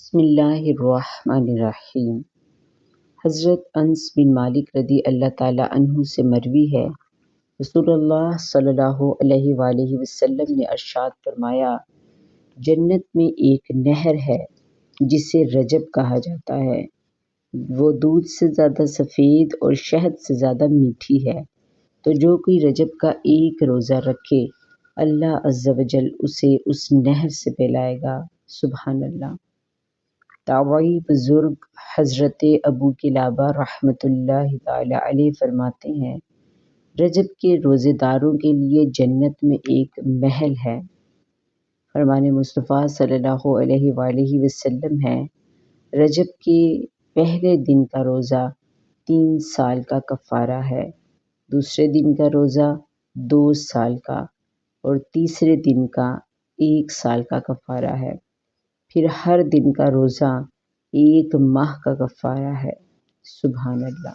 بسم اللہ الرحمن الرحیم۔ حضرت انس بن مالک رضی اللہ تعالیٰ عنہ سے مروی ہے، رسول اللہ صلی اللہ علیہ وآلہ وسلم نے ارشاد فرمایا، جنت میں ایک نہر ہے جسے رجب کہا جاتا ہے، وہ دودھ سے زیادہ سفید اور شہد سے زیادہ میٹھی ہے، تو جو کوئی رجب کا ایک روزہ رکھے اللہ عز و جل اسے اس نہر سے پلائے گا۔ سبحان اللہ۔ تابعی بزرگ حضرت ابو قلابہ رحمۃ اللہ تعالی علیہ فرماتے ہیں، رجب کے روزے داروں کے لیے جنت میں ایک محل ہے۔ فرمان مصطفیٰ صلی اللہ علیہ وآلہ وسلم ہے، رجب کے پہلے دن کا روزہ 3 سال کا کفارہ ہے، دوسرے دن کا روزہ 2 سال کا اور تیسرے دن کا 1 سال کا کفارہ ہے، پھر ہر دن کا روزہ 1 ماہ کا کفارہ ہے۔ سبحان اللہ۔